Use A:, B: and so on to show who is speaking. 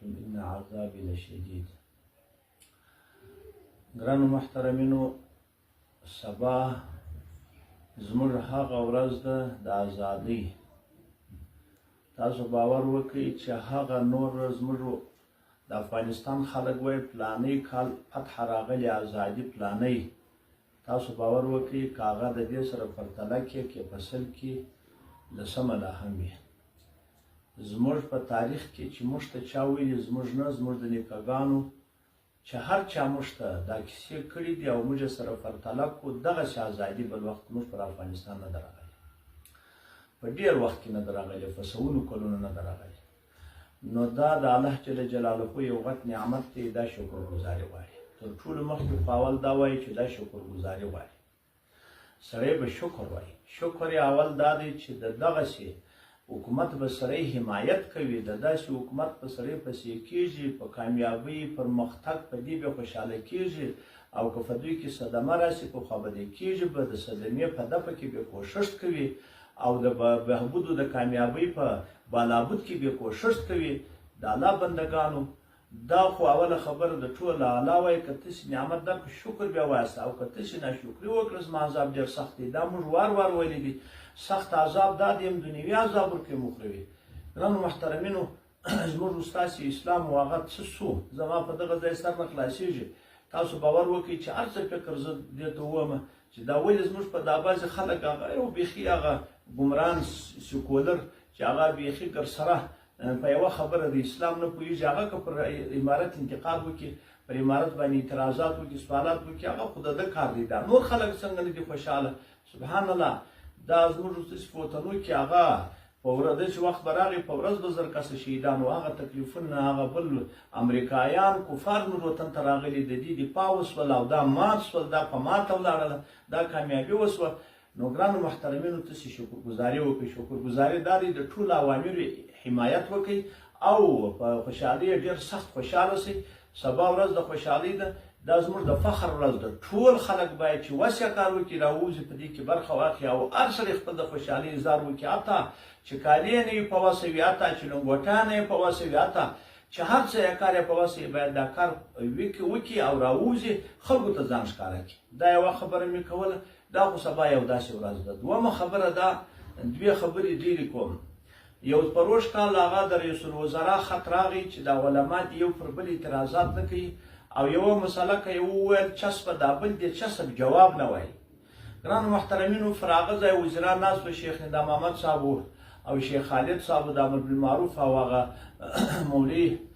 A: عليكم إن عذابي لشديد. ګرانو محترمینو، سبا زموږ هغه ورځ ده د ازادۍ. تاسو باور وکړئ چې هغه نور زموږ د افغانستان خلک وایي پلانې کال فتح راغلی ازادي پلانې. تاسو باور وکړئ که هغه د دې سره پرتله کې فصل کې لسمه لا هم وي. زموږ په تاریخ کې چې موږ ته چا ویلي زموږ نه زموږ د نیکهګانو چې هر چا موږ ته دا کیسې کړي دي او موږ سره پرتله کړو، دغسې ازادي بل وخت موږ پر افغانستان نه ده راغلې، په ډېر وخت کې نه ده راغلې، په سلونو کلونو نه ده راغلې. نو دا د الله جل جلاله یو غټ نعمت دی، دا شکرګزاري غواړي. تر ټولو مخکې خو اول دا وایي چې دا شکرګزاري غواړي. سړی به شکر وایي. شکر یې اول دا دی چې د دغسې حکومت به سړی حمایت کوي، د داسې حکومت په سړی پسې کېږي، په کامیابۍ پرمختګ په دې به خوشحاله کېږي، او که په دوی کې صدمه راسي په خوا به دې کېږي، به د صدمې په دفعه کې به کوښښ کوي، او د بهبودو د کامیابۍ په بالابود کې به کوښښ کوي. د الله بندګانو دا خو اوله خبره د ټول اعلی وایي که تاسې نعمت درکړو شکر بیا وایاست، او که تاسې ناشکري وکړه زما عذاب ډېر سخت دی. دا موږ وار وار ویلی دي، سخت عذاب دا دی هم دنیوي عذاب ورکوي مخروي. ګرانو محترمینو، زموږ استاسي اسلام و هغه څه سو زما په دغه ځای سر نه خلاصېږي. تاسو باور وکړئ چې هر څه فکر زه دې ته ووایم چې دا ولې زموږ په دا بعضې خلک هغه یو بیخي هغه ګمران سیکولر چې هغه بیخي ګرسره په یوه خبره د اسلام نه پوهېږي، هغه که پر امارت انتقاد وکړي، پر امارت باندې اعتراضات وکړي، سوالات وکړي، هغه خو د ده کار دی. دا نور خلک څنګه نه دي خوشحاله؟ سبحان الله. دا زموږ داسې فوتنو کې هغه په داسې وخت به راغی په ورځ به 1000 کسه شهیدان وو، هغه تکلیفونه هغه بل امریکایان کفار نور وطن ته راغلي، د دې دفاع وسول او دا مات سول، دا په ماته ولاړله، دا کامیابي وسوه. نو ګرانو محترمینو، تاسې شکرګزاري وکړئ. شکرګزاري دا دی د ټولو اوامرو حمایت وکړئ او په خوشحالۍ ډېر سخت خوشحاله شئ. سبا ورځ د خوشحالۍ ده، دا زموږ د فخر ورځ ده. ټول خلک باید چې وس یې کار وکړي، راووځي په دې کې برخه واخلي او هر سړی خپل د خوشحالۍ اظهار وکړي، حتی چې کالي یې نه وي په وسه وي، حتی چې لنګوټان یې په وسه وي، حتی چې هر څه یې کار یې په وسه وي، باید دا کار وکړي او راووځي خلکو ته ځان ښکاره کړي. دا یوه خبره مې کوله. دا خو سبا یو داسې ورځ ده. دویمه خبره دا، دوې خبرې ډېرې کوم. یو پروش کال هغه د رئیس الوزرا خط راغی چې دا علما دې یو پر بل اعتراضات نه کوي، او یوه مسله که یې وویل چسپه دا بل دې چسب جواب نه وایي. ګرانو محترمینو، فراغه ځای وزیران ناست و، شیخ ندا محمد صاحب او شیخ خالد صاحب د امر بالمعروف او هغه مولوي